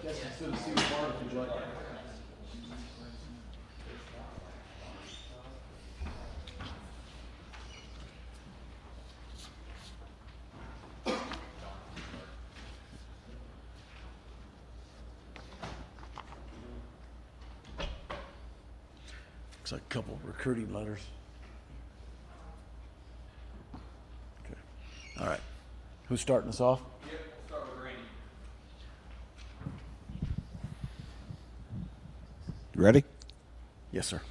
Yes, instead of Steve Barr, if you'd like. Looks like a couple of recruiting letters. Okay. All right. Who's starting us off? Yep, we'll start with Randy. You ready? Yes, sir.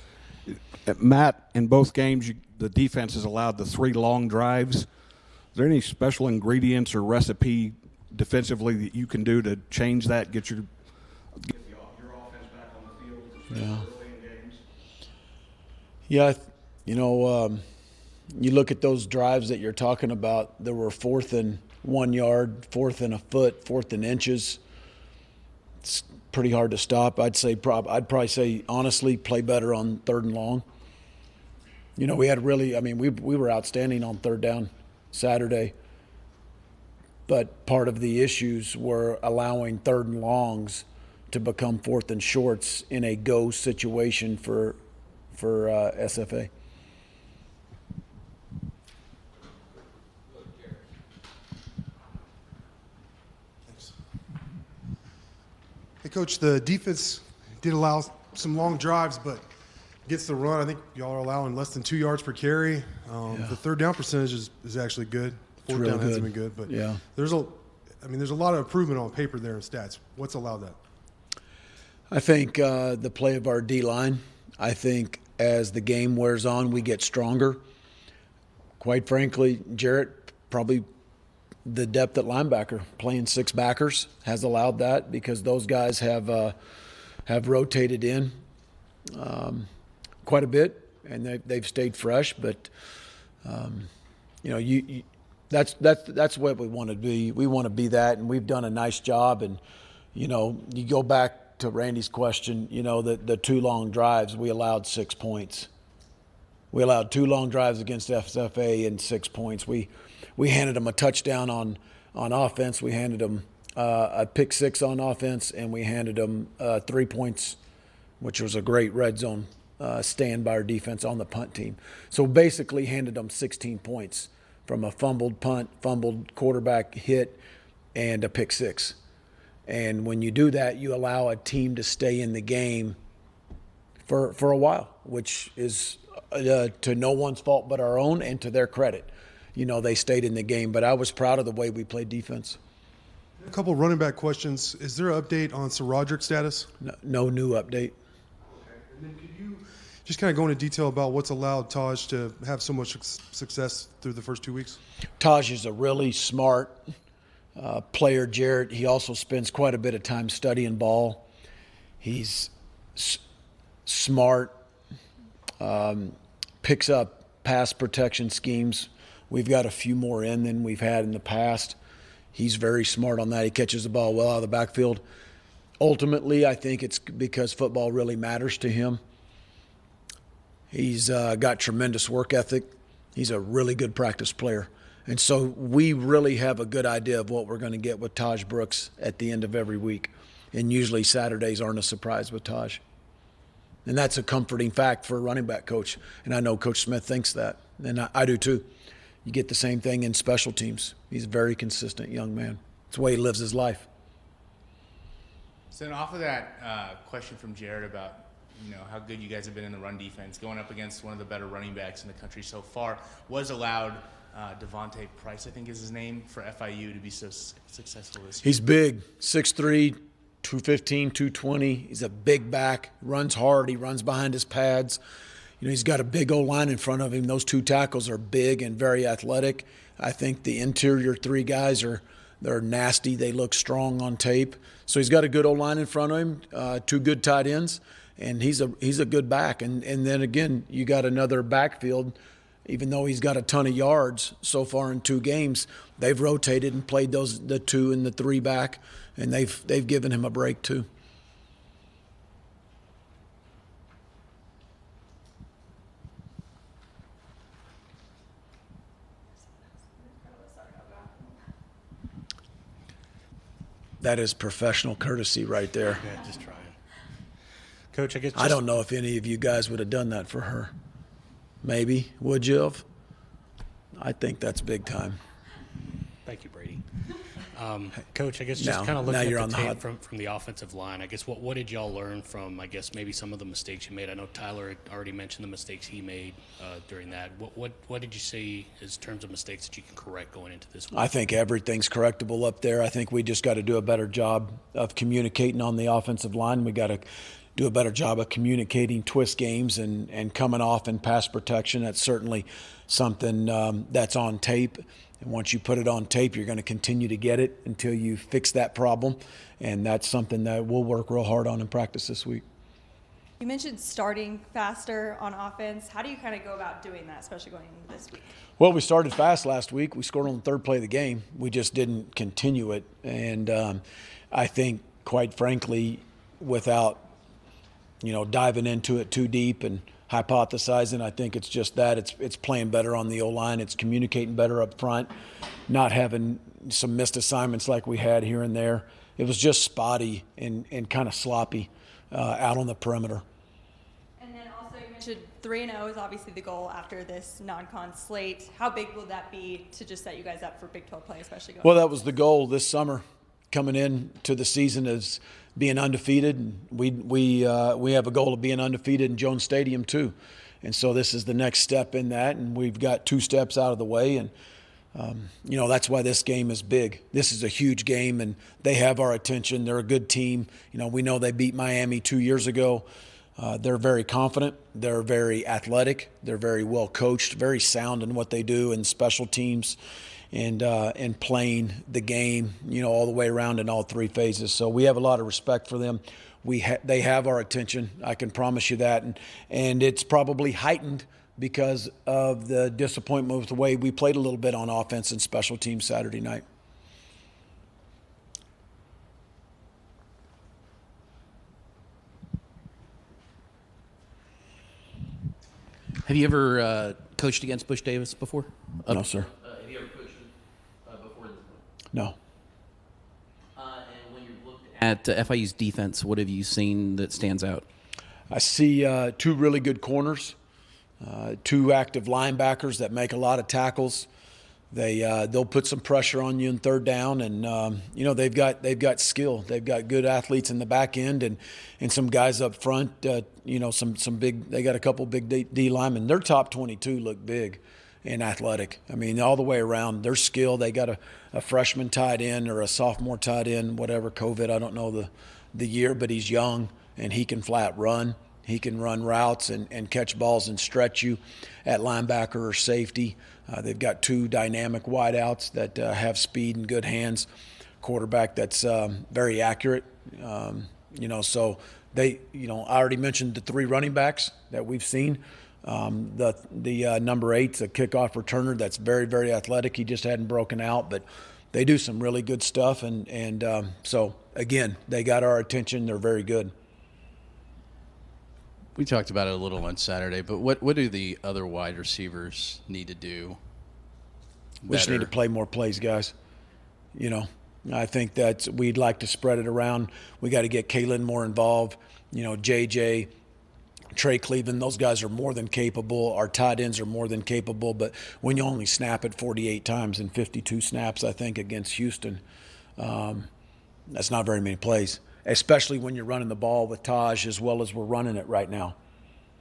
Matt, in both games, the defense has allowed the 3 long drives. Is there any special ingredients or recipe defensively that you can do to change that, get your offense back on the field, especially early in games? Yeah, you look at those drives that you're talking about, there were 4th and 1 yard, 4th and a foot, 4th and inches. It's pretty hard to stop. I'd probably say, honestly, play better on 3rd and long. We had we were outstanding on 3rd down Saturday. But part of the issues were allowing 3rd and longs to become 4th and shorts in a go situation for SFA. Hey, Coach, the defense did allow some long drives, but gets the run. I think y'all are allowing less than 2 yards per carry. The 3rd down percentage is actually good. 4th really down hasn't good. been good, but Yeah. there's a lot of improvement on paper there in stats. What's allowed that? I think the play of our D-line. I think as the game wears on, we get stronger. Quite frankly, Jarrett, probably the depth at linebacker, playing 6 backers, has allowed that because those guys have rotated in quite a bit, and they've stayed fresh. But that's what we want to be. We want to be that, and we've done a nice job. And you go back to Randy's question. The 2 long drives, we allowed 6 points. We allowed 2 long drives against FSFA and 6 points. We handed them a touchdown on offense. We handed them a pick 6 on offense, and we handed them 3 points, which was a great red zone stand by our defense on the punt team. So basically handed them 16 points from a fumbled punt, fumbled quarterback hit, and a pick 6. And when you do that, you allow a team to stay in the game for a while, which is to no one's fault but our own, and to their credit. They stayed in the game. But I was proud of the way we played defense. A couple of running back questions. Is there an update on Sir Roderick's status? No new update. Okay. And then could you just kind of go into detail about what's allowed Taj to have so much success through the first 2 weeks? Taj is a really smart player, Jarrett. He also spends quite a bit of time studying ball. He's smart, picks up pass protection schemes. We've got a few more in than we've had in the past. He's very smart on that. He catches the ball well out of the backfield. Ultimately, I think it's because football really matters to him. He's got tremendous work ethic. He's a really good practice player. And so we really have a good idea of what we're going to get with Taj Brooks at the end of every week. And usually Saturdays aren't a surprise with Taj. And that's a comforting fact for a running back coach. And I know Coach Smith thinks that. And I do too. You get the same thing in special teams. He's a very consistent young man. It's the way he lives his life. So then off of that question from Jared about how good you guys have been in the run defense, going up against one of the better running backs in the country so far, was allowed Devontae Price, I think is his name, for FIU to be so successful this year. He's big, 6'3", 215, 220. He's a big back, runs hard. He runs behind his pads. He's got a big old line in front of him. Those 2 tackles are big and very athletic. I think the interior 3 guys they're nasty. They look strong on tape. So he's got a good old line in front of him, 2 good tight ends, and he's a good back. And then again, you got another backfield. Even though he's got a ton of yards so far in 2 games, they've rotated and played the 2 and the 3 back, and they've given him a break too. That is professional courtesy right there. Yeah, just trying. Coach, I guess I don't know if any of you guys would have done that for her. Maybe. Would you have? I think that's big time. Thank you, Brady. Coach, I guess just Now- kind of now looking you're at on the the tape hot- from the offensive line, I guess what did y'all learn from, I guess, maybe some of the mistakes you made? I know Tyler had already mentioned the mistakes he made during that. What did you see in terms of mistakes that you can correct going into this week? I think everything's correctable up there. I think we just got to do a better job of communicating on the offensive line. We got to do a better job of communicating twist games and coming off in pass protection. That's certainly something that's on tape. And once you put it on tape, you're going to continue to get it until you fix that problem. And that's something that we'll work real hard on in practice this week. You mentioned starting faster on offense. How do you kind of go about doing that, especially going into this week? Well, we started fast last week. We scored on the third play of the game. We just didn't continue it. And I think, quite frankly, without diving into it too deep and hypothesizing, I think it's just that. It's playing better on the O-line. It's communicating better up front, not having some missed assignments like we had here and there. It was just spotty and kind of sloppy out on the perimeter. And then also you mentioned 3-0 is obviously the goal after this non-con slate. How big will that be to just set you guys up for Big 12 play, especially going? Well, that was the goal this summer, coming in to the season as being undefeated. And we have a goal of being undefeated in Jones Stadium too. And so this is the next step in that, and we've got 2 steps out of the way. And that's why this game is big. This is a huge game, and they have our attention. They're a good team. We know they beat Miami 2 years ago. They're very confident. They're very athletic. They're very well coached, very sound in what they do in special teams and playing the game, all the way around in all 3 phases. So we have a lot of respect for them. They have our attention. I can promise you that. And it's probably heightened because of the disappointment with the way we played a little bit on offense and special teams Saturday night. Have you ever coached against Bush Davis before? No, sir. Have you ever coached before this point? No. And when you've looked at FIU's defense, what have you seen that stands out? I see 2 really good corners, 2 active linebackers that make a lot of tackles. They'll put some pressure on you in third down, and they've got skill. They've got good athletes in the back end and some guys up front. Some big. They got a couple big D linemen. Their top 22 look big and athletic. I mean, all the way around. Their skill. They got a freshman tight end or a sophomore tight end, whatever. COVID, I don't know the year, but he's young and he can flat run. He can run routes and catch balls and stretch you at linebacker or safety. They've got 2 dynamic wideouts that have speed and good hands. Quarterback that's very accurate. So they, I already mentioned the 3 running backs that we've seen. The number 8's a kickoff returner that's very, very athletic. He just hadn't broken out, but they do some really good stuff. And so, again, they got our attention. They're very good. We talked about it a little on Saturday, but what do the other wide receivers need to do We just need to better? play more plays, guys. I think that we'd like to spread it around. We got to get Kalen more involved. JJ, Trey Cleveland, those guys are more than capable. Our tight ends are more than capable. But when you only snap it 48 times in 52 snaps, I think, against Houston, that's not very many plays, especially when you're running the ball with Taj as well as we're running it right now.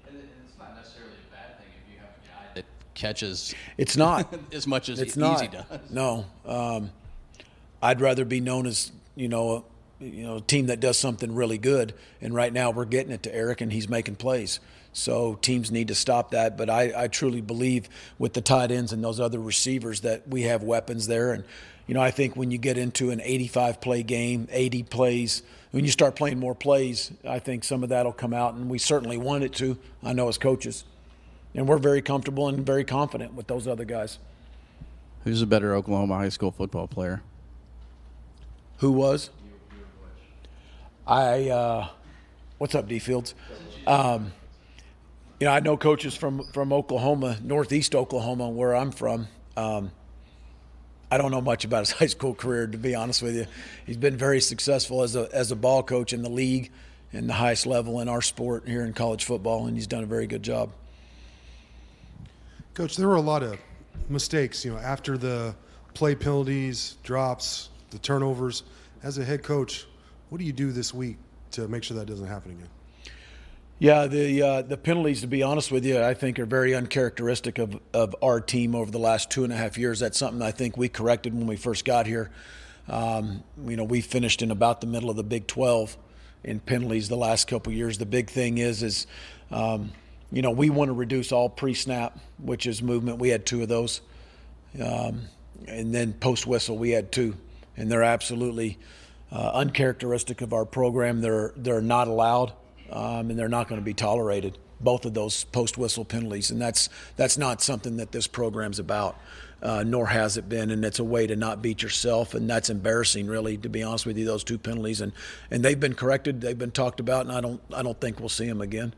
And it's not necessarily a bad thing if you have a guy that catches It's not. as much as It's Easy not. does. No. I'd rather be known as, a team that does something really good. And right now we're getting it to Eric, and he's making plays. So teams need to stop that. But I truly believe with the tight ends and those other receivers that we have weapons there. And, I think when you get into an 85-play game, 80 plays, when you start playing more plays, I think some of that will come out. And we certainly want it to, I know, as coaches. And we're very comfortable and very confident with those other guys. Who's a better Oklahoma high school football player? Who was? What's up, D Fields? I know coaches from Oklahoma, Northeast Oklahoma, where I'm from. I don't know much about his high school career, to be honest with you. He's been very successful as a ball coach in the league and the highest level in our sport here in college football, and he's done a very good job. Coach, there were a lot of mistakes, after the play penalties, drops, the turnovers. As a head coach, what do you do this week to make sure that doesn't happen again? Yeah, the penalties, to be honest with you, I think are very uncharacteristic of our team over the last 2.5 years. That's something I think we corrected when we first got here. We finished in about the middle of the Big 12 in penalties the last couple of years. The big thing is we want to reduce all pre-snap, which is movement. We had 2 of those. And then post-whistle, we had 2. And they're absolutely uncharacteristic of our program. They're not allowed, and they're not going to be tolerated, both of those post-whistle penalties. And that's not something that this program's about, nor has it been. And it's a way to not beat yourself, and that's embarrassing, really, to be honest with you, those 2 penalties. And they've been corrected. They've been talked about, and I don't think we'll see them again.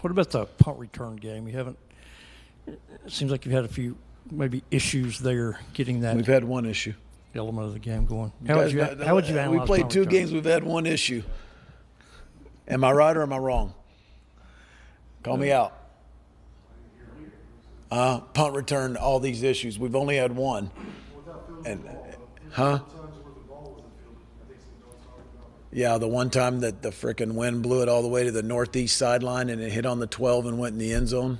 What about the punt return game? You haven't. It seems like you've had a few maybe issues there getting that. We've had one issue. Element of the game going. How would you analyze? We played punt 2 return? games. We've had one issue. Am I right or am I wrong? Call me out. Punt return, all these issues. We've only had one. And Yeah, the one time that the frickin' wind blew it all the way to the northeast sideline and it hit on the 12 and went in the end zone.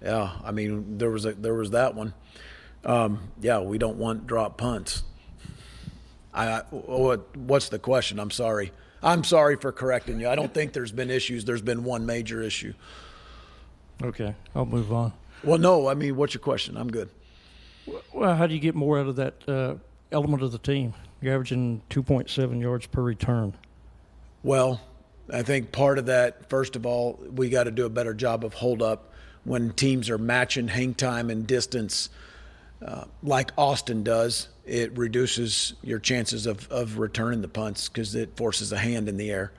Yeah, I mean, there was that one. Yeah, we don't want drop punts. What's the question? I'm sorry. I'm sorry for correcting you. I don't think there's been issues. There's been one major issue. Okay, I'll move on. Well, no, I mean, what's your question? I'm good. Well, how do you get more out of that element of the team? You're averaging 2.7 yards per return. Well, I think part of that, first of all, we got to do a better job of hold up when teams are matching hang time and distance like Austin does. It reduces your chances of returning the punts because it forces a hand in the air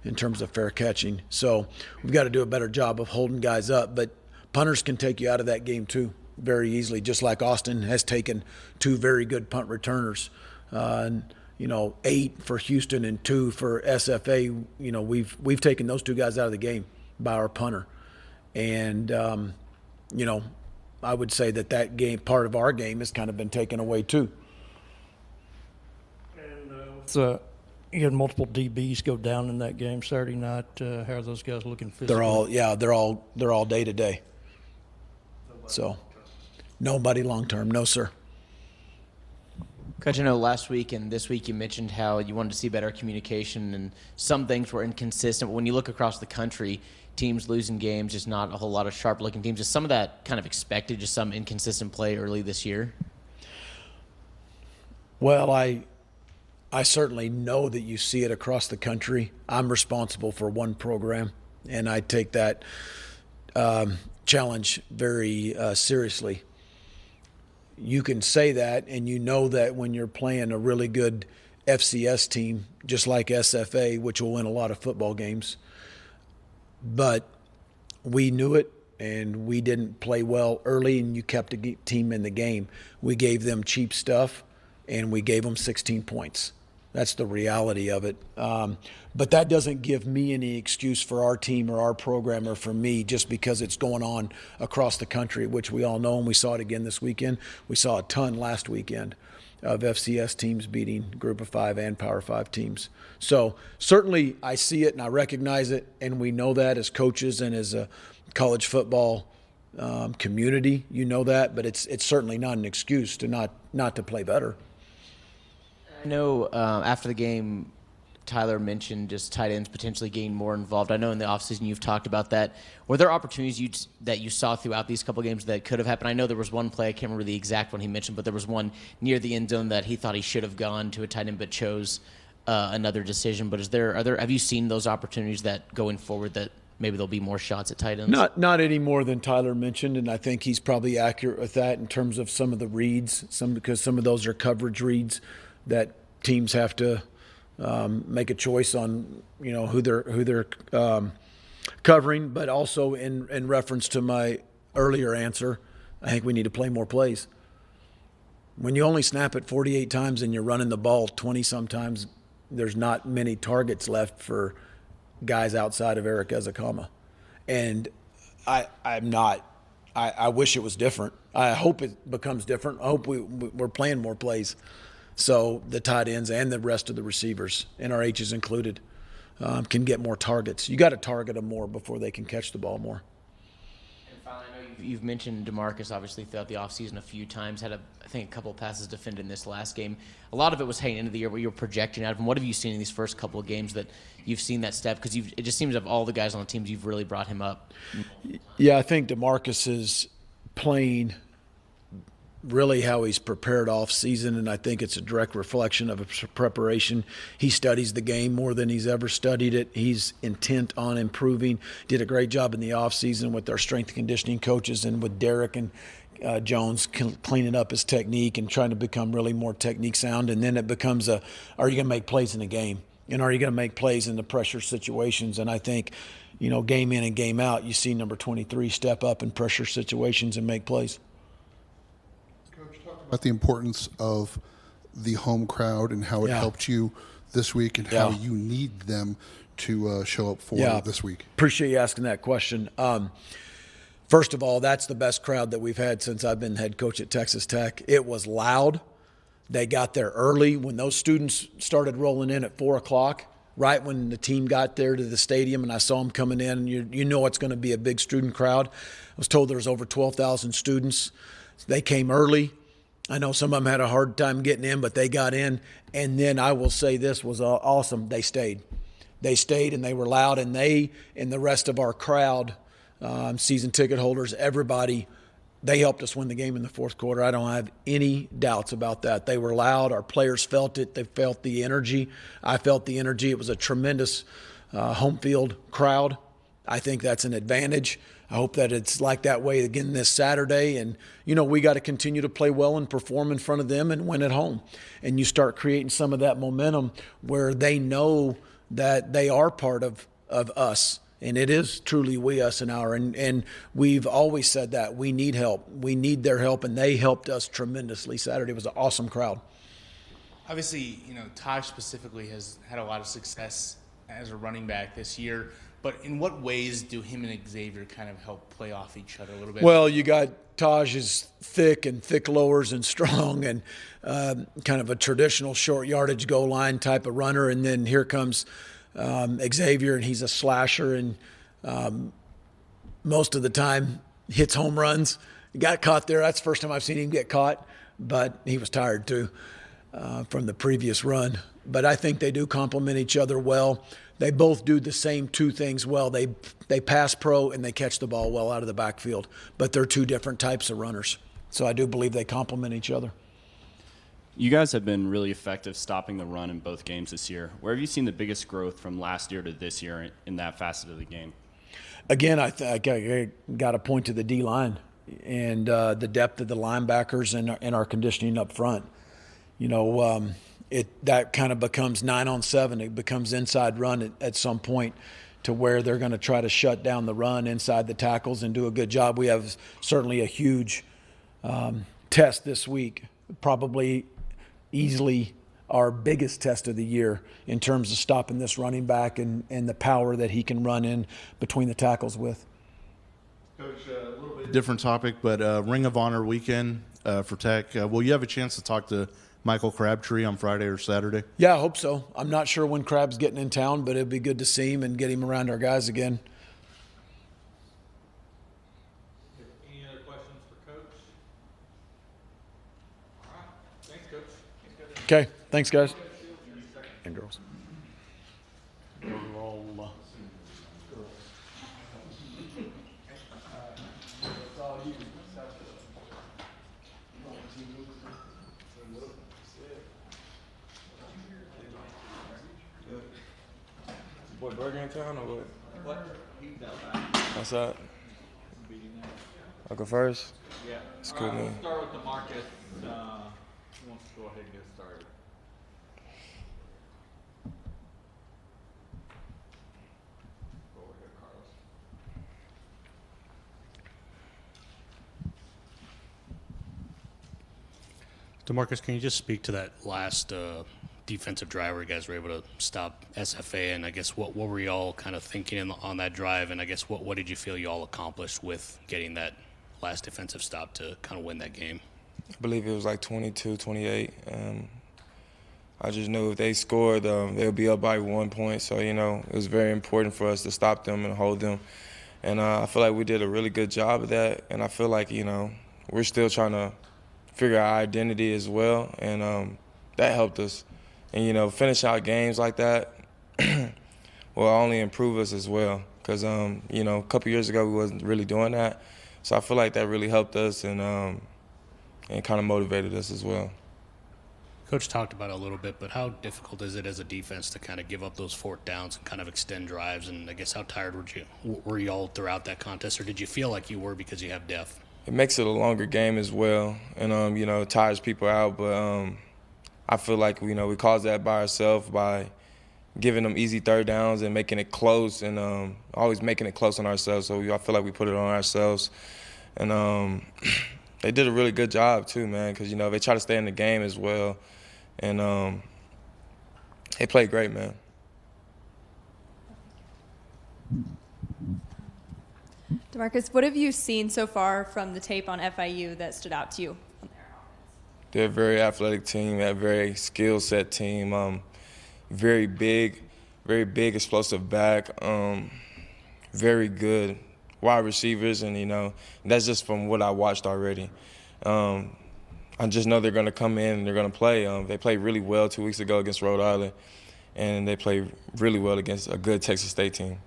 in terms of fair catching. So we've got to do a better job of holding guys up. But punters can take you out of that game too very easily, just like Austin has taken 2 very good punt returners. 8 for Houston and 2 for SFA. We've taken those 2 guys out of the game by our punter. And, I would say that game, part of our game, has kind of been taken away too. And you had multiple DBs go down in that game Saturday night. How are those guys looking physically? They're all day to day. So nobody long term, no sir. Coach, I know last week and this week you mentioned how you wanted to see better communication and some things were inconsistent. But when you look across the country, teams losing games, just not a whole lot of sharp-looking teams. Is some of that kind of expected, just some inconsistent play early this year? Well, I certainly know that you see it across the country. I'm responsible for one program, and I take that challenge very seriously. You can say that, and you know that when you're playing a really good FCS team, just like SFA, which will win a lot of football games. But we knew it, and we didn't play well early, and you kept the team in the game. We gave them cheap stuff, and we gave them 16 points. That's the reality of it. But that doesn't give me any excuse for our team or our program or for me just because it's going on across the country, which we all know, and we saw it again this weekend. We saw a ton last weekend of FCS teams beating Group of 5 and Power 5 teams. So certainly I see it and I recognize it, and we know that as coaches and as a college football community, you know that, but it's certainly not an excuse to not to play better. I know after the game, Tyler mentioned just tight ends potentially getting more involved. I know in the offseason you've talked about that. Were there opportunities that you saw throughout these couple games that could have happened? I know there was one play, I can't remember the exact one he mentioned, but there was one near the end zone that he thought he should have gone to a tight end but chose another decision. But have you seen those opportunities that going forward that maybe there'll be more shots at tight ends? Not any more than Tyler mentioned, and I think he's probably accurate with that in terms of some of the reads, because some of those are coverage reads that teams have to make a choice on who they're covering, but also in reference to my earlier answer, I think we need to play more plays. When you only snap it 48 times and you're running the ball 20 sometimes, there's not many targets left for guys outside of Eric Ezekama. And I wish it was different. I hope it becomes different. I hope we're playing more plays. So the tight ends and the rest of the receivers, NRHs included, can get more targets. You got to target them more before they can catch the ball more. And finally, I know you've mentioned DeMarcus obviously throughout the offseason a few times. Had I think a couple of passes defended in this last game. A lot of it was heading into the year what you were projecting out of him. What have you seen in these first couple of games that you've seen that step? Because it just seems of all the guys on the teams, you've really brought him up. Yeah, I think DeMarcus is playing really how he's prepared off season, and I think it's a direct reflection of his preparation. He studies the game more than he's ever studied it. He's intent on improving. Did a great job in the off season with our strength and conditioning coaches and with Derek and Jones cleaning up his technique and trying to become really more technique sound. And then it becomes are you going to make plays in the game? And are you going to make plays in the pressure situations? And I think, game in and game out, you see number 23 step up in pressure situations and make plays. About the importance of the home crowd and how it helped you this week and how you need them to show up for this week. Appreciate you asking that question. First of all, that's the best crowd that we've had since I've been head coach at Texas Tech. It was loud. They got there early. When those students started rolling in at 4 o'clock, right when the team got there to the stadium and I saw them coming in, and you know it's going to be a big student crowd. I was told there was over 12,000 students. They came early. I know some of them had a hard time getting in, but they got in. And then I will say this was awesome. They stayed. They stayed and they were loud. And they and the rest of our crowd, season ticket holders, everybody, they helped us win the game in the fourth quarter. I don't have any doubts about that. They were loud. Our players felt it. They felt the energy. I felt the energy. It was a tremendous home field crowd. I think that's an advantage. I hope that it's like that way again this Saturday. And, we got to continue to play well and perform in front of them and win at home. And you start creating some of that momentum where they know that they are part of us. And it is truly we, us, and our. And we've always said that. We need help. We need their help. And they helped us tremendously Saturday. It was an awesome crowd. Obviously, Taj specifically has had a lot of success as a running back this year. But in what ways do him and Xavier kind of help play off each other a little bit? Well, you got Taj is thick lowers and strong and kind of a traditional short yardage goal line type of runner. And then here comes Xavier, and he's a slasher and most of the time hits home runs. He got caught there. That's the first time I've seen him get caught, but he was tired too from the previous run. But I think they do complement each other well. They both do the same two things well. They pass pro and they catch the ball well out of the backfield. But they're two different types of runners. So I do believe they complement each other. You guys have been really effective stopping the run in both games this year. Where have you seen the biggest growth from last year to this year in that facet of the game? Again, I got to point to the D-line and the depth of the linebackers and our conditioning up front. That kind of becomes 9-on-7. It becomes inside run at some point to where they're going to try to shut down the run inside the tackles and do a good job. We have certainly a huge test this week, probably easily our biggest test of the year in terms of stopping this running back and the power that he can run in between the tackles with. Coach, a little bit different topic, but Ring of Honor weekend for Tech. Will you have a chance to talk to Michael Crabtree on Friday or Saturday? Yeah, I hope so. I'm not sure when Crab's getting in town, but it'd be good to see him and get him around our guys again. Any other questions for Coach? All right. Thanks, Coach. Okay. Thanks, guys. And girls. What, Burger in town or what? What? What's up? I'll go first? Yeah. It's cool, All right, man. we'll start with DeMarcus. Who wants to go ahead and get started? DeMarcus, can you just speak to that last defensive drive where you guys were able to stop SFA? And I guess what were y'all kind of thinking on that drive? And I guess what did you feel y'all accomplished with getting that last defensive stop to kind of win that game? I believe it was like 22-28. I just knew if they scored, they would be up by 1 point. So, it was very important for us to stop them and hold them. And I feel like we did a really good job of that. And I feel like, we're still trying to figure out our identity as well. And that helped us. And, finish out games like that will only improve us as well. Because, a couple years ago we wasn't really doing that. So I feel like that really helped us and kind of motivated us as well. Coach talked about it a little bit, but how difficult is it as a defense to kind of give up those fourth downs and kind of extend drives? And I guess how tired were you all throughout that contest, or did you feel like you were because you have depth? It makes it a longer game as well, and it tires people out. But I feel like we caused that by ourselves by giving them easy third downs and making it close, and always making it close on ourselves. So I feel like we put it on ourselves, and they did a really good job too, man. Because they try to stay in the game as well. And they played great, man. DeMarcus, what have you seen so far from the tape on FIU that stood out to you? They're a very athletic team, a very skill set team, very big, explosive back, very good wide receivers, and that's just from what I watched already. I just know they're going to come in and they're going to play. They played really well 2 weeks ago against Rhode Island, and they played really well against a good Texas State team.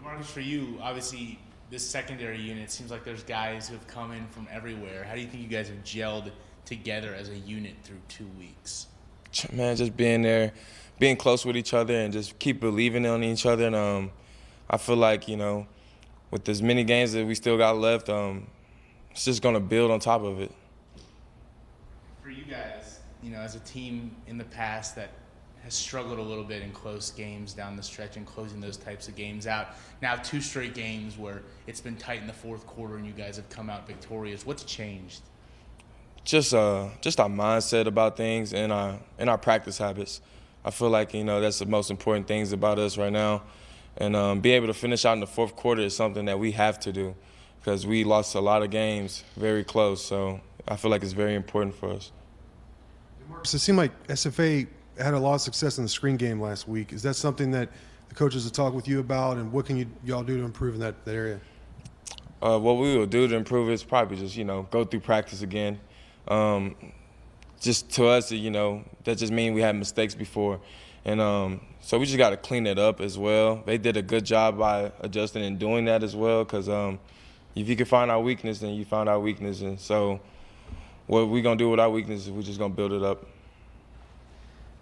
DeMarcus, for you, obviously this secondary unit seems like there's guys who have come in from everywhere. How do you think you guys have gelled together as a unit through 2 weeks? Man, just being there, being close with each other, and just keep believing in each other. And I feel like with as many games that we still got left, it's just going to build on top of it. For you guys, as a team in the past that has struggled a little bit in close games down the stretch and closing those types of games out, now 2 straight games where it's been tight in the fourth quarter and you guys have come out victorious. What's changed? Just our mindset about things and our practice habits. I feel like that's the most important things about us right now, and be able to finish out in the fourth quarter is something that we have to do because we lost a lot of games very close. So I feel like it's very important for us. Marcus, it seemed like SFA had a lot of success in the screen game last week. Is that something that the coaches have talked with you about, and what can y'all do to improve in that area? What we will do to improve is probably just go through practice again. Just to us, that just means we had mistakes before, and so we just got to clean it up as well. They did a good job by adjusting and doing that as well, because if you can find our weakness, then you find our weakness, and so what we're going to do with our weaknesses, we're just going to build it up.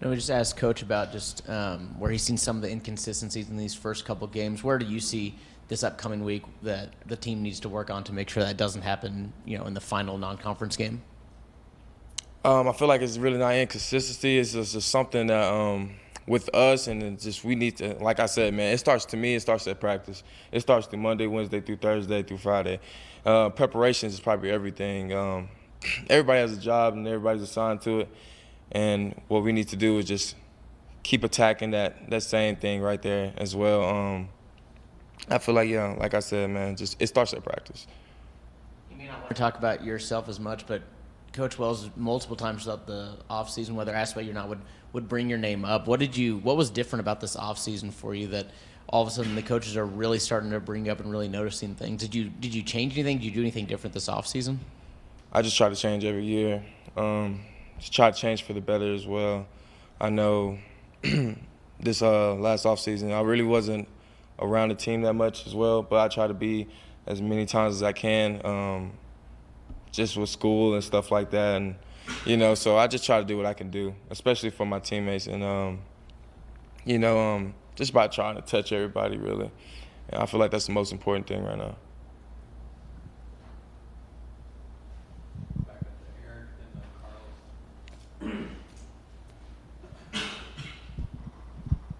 Now, we just asked Coach about just where he's seen some of the inconsistencies in these first couple games. Where do you see this upcoming week that the team needs to work on to make sure that doesn't happen, in the final non-conference game? I feel like it's really not inconsistency. It's just something that with us, and it's just we need to, like I said, man, it starts at practice. It starts through Monday, Wednesday, through Thursday, through Friday. Preparations is probably everything. Everybody has a job and everybody's assigned to it. And what we need to do is just keep attacking that same thing right there as well. I feel like, like I said, man, it starts at practice. You may not want to talk about yourself as much, but Coach Wells multiple times throughout the offseason, whether asked about you or not, would bring your name up. What was different about this offseason for you that all of a sudden the coaches are really starting to bring up and really noticing things? Did you change anything? Did you do anything different this offseason? I just try to change every year. Just try to change for the better as well. I know this last offseason I really wasn't around the team that much as well, but I try to be as many times as I can, just with school and stuff like that. And, so I just try to do what I can do, especially for my teammates. And, just by trying to touch everybody, really. And I feel like that's the most important thing right now.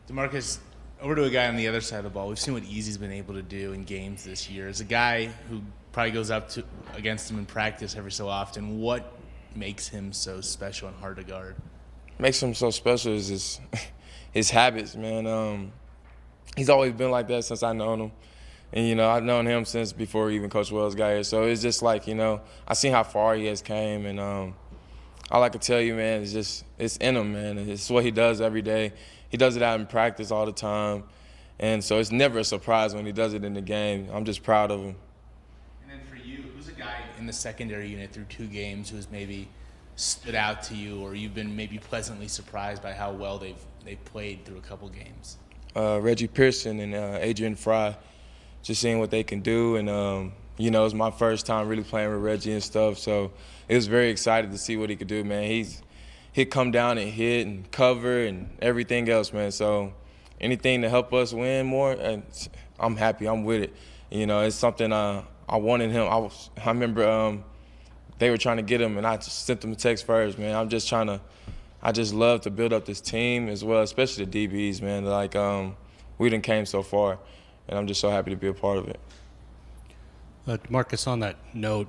DeMarcus, over to a guy on the other side of the ball. We've seen what Easy's been able to do in games this year. As a guy who probably goes up against him in practice every so often, what makes him so special and hard to guard? Makes him so special is his habits, man. He's always been like that since I known him. And, I've known him since before even Coach Wells got here. So it's just like, I seen how far he has came. And all I can tell you, man, is it's in him, man. It's what he does every day. He does it out in practice all the time. And so it's never a surprise when he does it in the game. I'm just proud of him. And then for you, who's a guy in the secondary unit through 2 games who's maybe stood out to you, or you've been maybe pleasantly surprised by how well they've played through a couple games? Reggie Pearson and Adrian Fry, just seeing what they can do. And, it was my first time really playing with Reggie and stuff. So it was very excited to see what he could do, man. He'd come down and hit and cover and everything else, man. So anything to help us win more, and I'm happy. I'm with it. It's something I wanted him. I remember they were trying to get him, and I just sent them a text first, man. I just love to build up this team as well, especially the DBs, man. Like, we done came so far, and I'm just so happy to be a part of it. Marcus, on that note,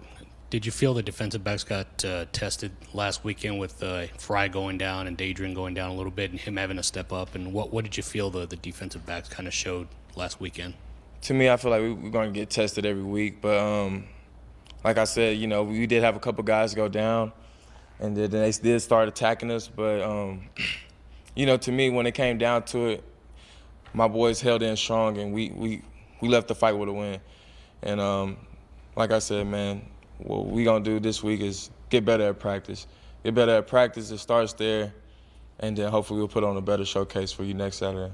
did you feel the defensive backs got tested last weekend with Fry going down and Dadrian going down a little bit and him having to step up? And what did you feel the defensive backs kind of showed last weekend? To me, I feel like we're going to get tested every week. But like I said, we did have a couple guys go down, and then they did start attacking us. But, to me, when it came down to it, my boys held in strong, and we left the fight with a win. And like I said, man, what we going to do this week is get better at practice. Get better at practice. It starts there, and then hopefully we'll put on a better showcase for you next Saturday.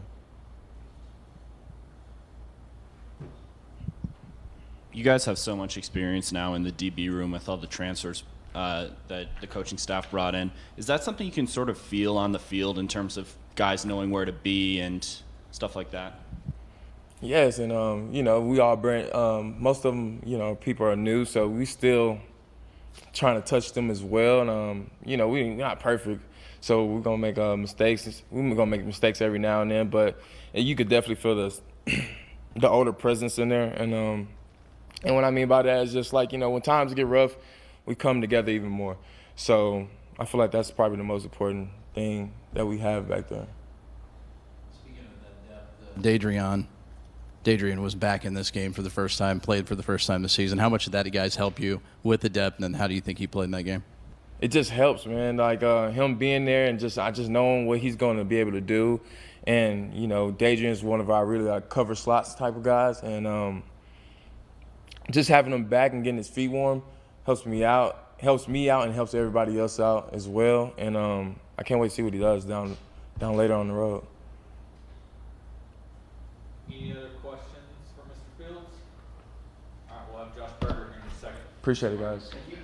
You guys have so much experience now in the DB room with all the transfers that the coaching staff brought in. Is that something you can sort of feel on the field in terms of guys knowing where to be and stuff like that? Yes, and, we all bring most of them, people are new, so we still trying to touch them as well. And, we're not perfect, so we're going to make mistakes. We're going to make mistakes every now and then, but you could definitely feel the older presence in there. And what I mean by that is just like, when times get rough, we come together even more. So I feel like that's probably the most important thing that we have back there. Speaking of that depth, Dadrian was back in this game for the first time, played for the first time this season. How much did that guys help you with the depth, and how do you think he played in that game? It just helps, man. Like him being there and I just knowing what he's going to be able to do. And, Dadrian's one of our really cover slots type of guys. And just having him back and getting his feet warm helps me out and helps everybody else out as well. And I can't wait to see what he does down later on the road. Any other questions for Mr. Fields? All right, we'll have Josh Berger here in a second. Appreciate it, guys. Thank you.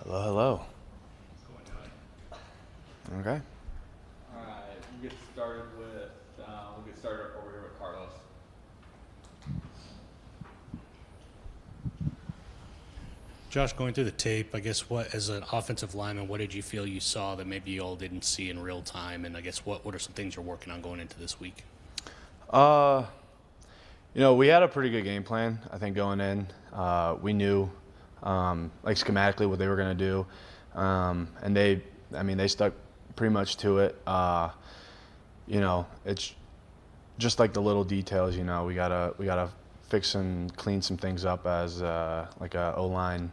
Hello. Okay. All right, we'll get started over here with Carlos. Josh, going through the tape, I guess as an offensive lineman, what did you feel you saw that maybe you all didn't see in real time? And I guess what are some things you're working on going into this week? We had a pretty good game plan, I think, going in. We knew, schematically what they were going to do. And they stuck pretty much to it. It's just like the little details, we gotta fix and clean some things up as a O-line,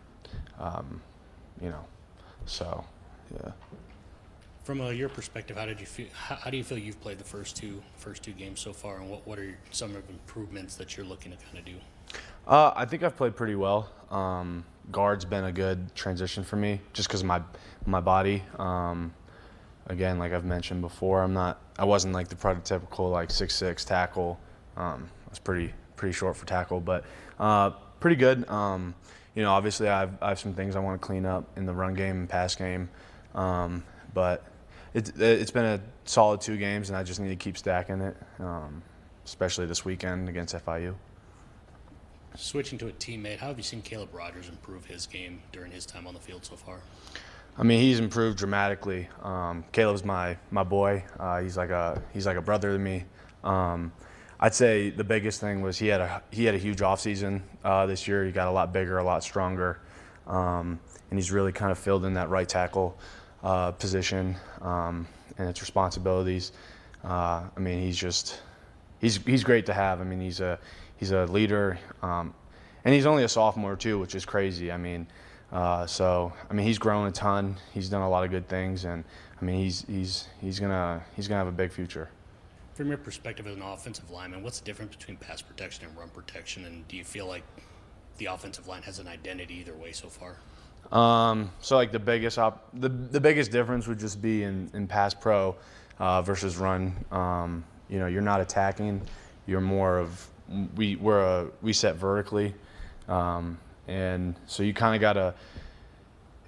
so yeah. From your perspective, how did you feel? How do you feel you've played the first two games so far, and what are some of the improvements that you're looking to kind of do? I think I've played pretty well. Guard's been a good transition for me, just because of my body. Again, like I've mentioned before, I wasn't like the prototypical 6'6" tackle. I was pretty pretty short for tackle, but pretty good. Obviously I have some things I want to clean up in the run game and pass game, but it's been a solid 2 games, and I just need to keep stacking it, especially this weekend against FIU. Switching to a teammate, how have you seen Caleb Rogers improve his game during his time on the field so far? I mean, he's improved dramatically. Caleb's my boy. He's like a brother to me. I'd say the biggest thing was he had a huge offseason this year. He got a lot bigger, a lot stronger, and he's really kind of filled in that right tackle position and its responsibilities. I mean, he's great to have. I mean, he's a leader, and he's only a sophomore too, which is crazy. I mean, he's grown a ton. He's done a lot of good things, and I mean, he's gonna have a big future. From your perspective as an offensive lineman, what's the difference between pass protection and run protection, and do you feel like the offensive line has an identity either way so far? So like the biggest difference would just be in pass pro versus run. You're not attacking. You're more of we set vertically, and so you kind of gotta.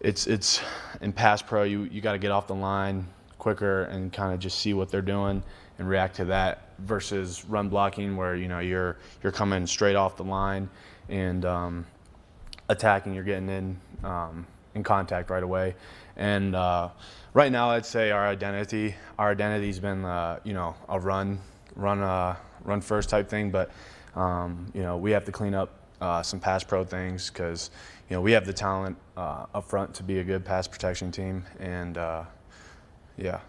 It's in pass pro. You got to get off the line quicker and kind of just see what they're doing and react to that, versus run blocking where you're coming straight off the line and attacking. You're getting in contact right away. And right now, I'd say our identity's been a run first type thing, but we have to clean up some pass pro things, because we have the talent up front to be a good pass protection team. And yeah.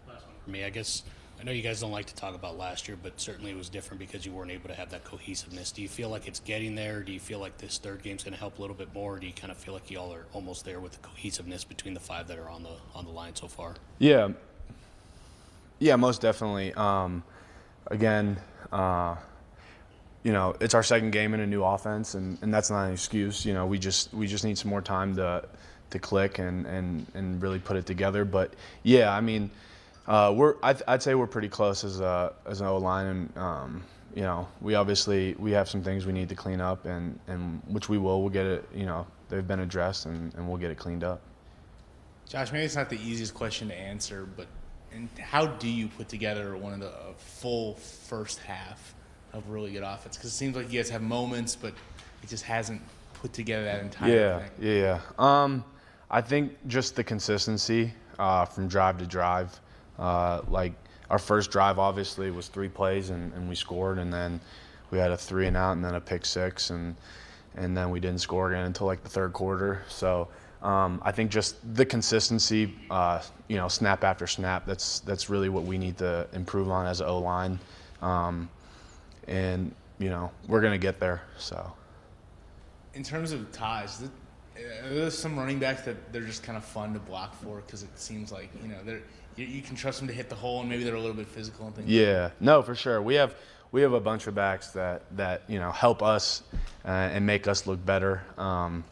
Last one for me, I guess. I know you guys don't like to talk about last year, but certainly it was different because you weren't able to have that cohesiveness. Do you feel like it's getting there? Do you feel like this third game's going to help a little bit more? Or do you kind of feel like y'all are almost there with the cohesiveness between the 5 that are on the line so far? Yeah, most definitely. Again, it's our second game in a new offense, and that's not an excuse. We just need some more time to click and really put it together. But yeah, I mean. I'd say we're pretty close as an O-line, and we have some things we need to clean up, and which we will. We'll get it. They've been addressed, and we'll get it cleaned up. Josh, maybe it's not the easiest question to answer, but how do you put together one of the full first half of really good offense? Because it seems like you guys have moments, but it just hasn't put together that entire thing. Yeah. I think just the consistency from drive to drive. Like our first drive obviously was 3 plays and we scored, and then we had a 3 and out and then a pick 6, and then we didn't score again until like the third quarter. So I think just the consistency, snap after snap, that's really what we need to improve on as an O-line, and we're gonna get there. So in terms of ties, there's some running backs that they're just kind of fun to block for, because it seems like you can trust them to hit the hole, and maybe they're a little bit physical and things. Yeah, no, for sure. We have a bunch of backs that help us and make us look better.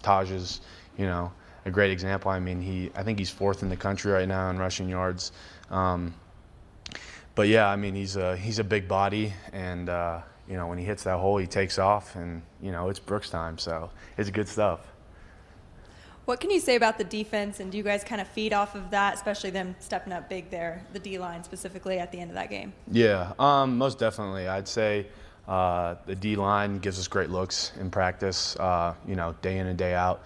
Taj is a great example. I mean, I think he's 4th in the country right now in rushing yards. But yeah, I mean, he's a big body, and when he hits that hole, he takes off, and it's Brooks time, so it's good stuff. What can you say about the defense, and do you guys kind of feed off of that, especially them stepping up big there, the D-line specifically at the end of that game? Yeah, most definitely. I'd say the D-line gives us great looks in practice, day in and day out.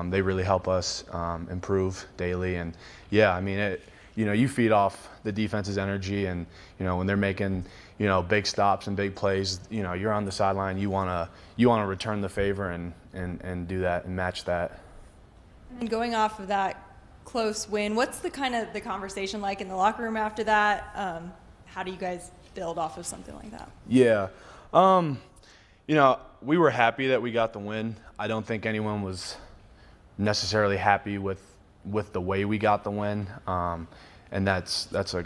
They really help us improve daily. And, yeah, I mean, you feed off the defense's energy, and, when they're making, big stops and big plays, you're on the sideline. You want to return the favor and do that and match that. And going off of that close win, what's the conversation like in the locker room after that? How do you guys build off of something like that? Yeah, we were happy that we got the win. I don't think anyone was necessarily happy with the way we got the win, and that's a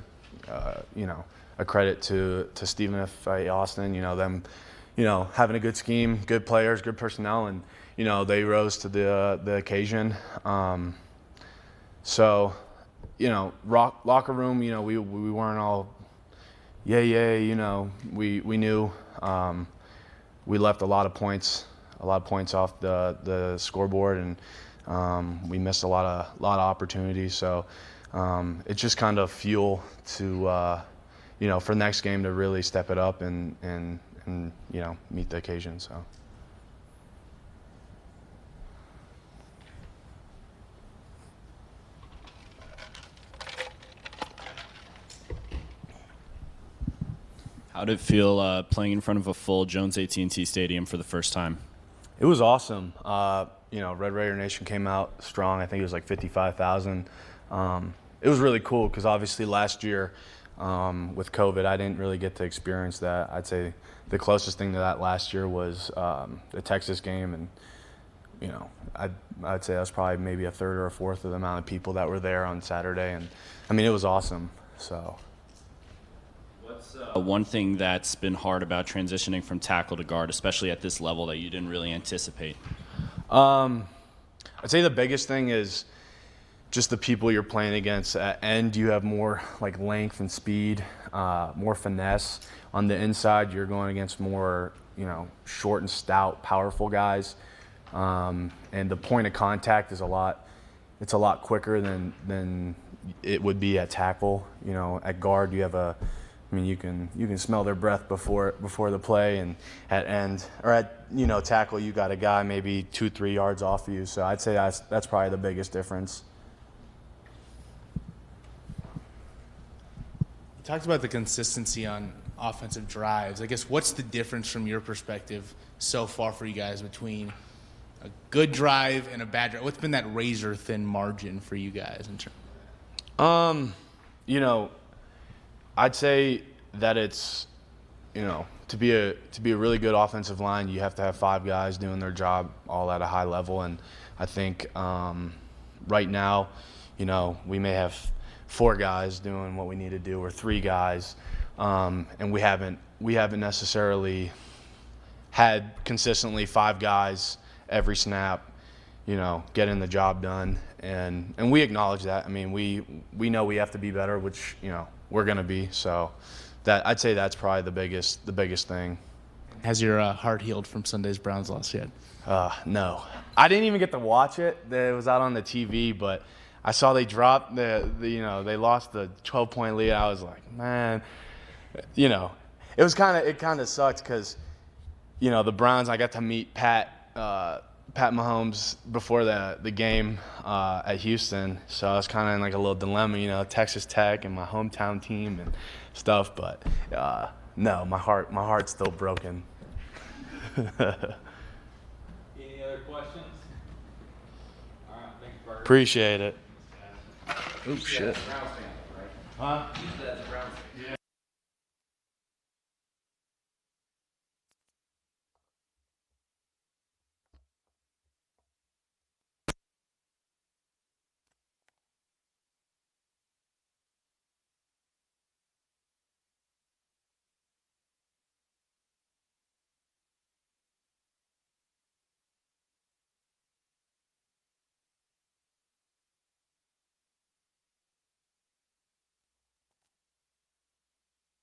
credit to Stephen F. Austin. Them, having a good scheme, good players, good personnel, and they rose to the occasion. So, locker room, we weren't all, we knew we left a lot of points off the scoreboard, and we missed a lot of opportunities. So it's just kind of fuel to for next game to really step it up and meet the occasion. So. How did it feel playing in front of a full Jones AT&T Stadium for the first time? It was awesome. Red Raider Nation came out strong. I think it was like 55,000. It was really cool because obviously last year with COVID, I didn't really get to experience that. I'd say the closest thing to that last year was the Texas game, and I'd say that was probably maybe a third or a fourth of the amount of people that were there on Saturday, and I mean it was awesome. So. What's one thing that's been hard about transitioning from tackle to guard, especially at this level, that you didn't really anticipate? I'd say the biggest thing is just the people you're playing against. At end, you have more like length and speed, more finesse. On the inside, you're going against more, short and stout, powerful guys. And the point of contact is a lot quicker than it would be at tackle. At guard, you have you can smell their breath before the play, and at end or at tackle, you got a guy maybe 2-3 yards off of you. So I'd say that's probably the biggest difference. You talked about the consistency on offensive drives. I guess what's the difference from your perspective so far for you guys between a good drive and a bad drive? What's been that razor thin margin for you guys in terms? I'd say that it's, to be a really good offensive line, you have to have 5 guys doing their job all at a high level. And I think right now, we may have 4 guys doing what we need to do, or 3 guys, and we haven't necessarily had consistently 5 guys every snap, getting the job done. And we acknowledge that. I mean, we know we have to be better, which, we're going to be. So that I'd say that's probably the biggest thing. Has your heart healed from Sunday's Browns loss yet? No. I didn't even get to watch it. It was out on the TV, but I saw they dropped they lost the 12-point lead. I was like, man, it kind of sucked because, the Browns, I got to meet Pat Mahomes before the game at Houston, so I was kind of in like a little dilemma, Texas Tech and my hometown team and stuff. But no, my heart's still broken. Any other questions? All right, thanks, Bert. Appreciate it. Oh shit. Huh?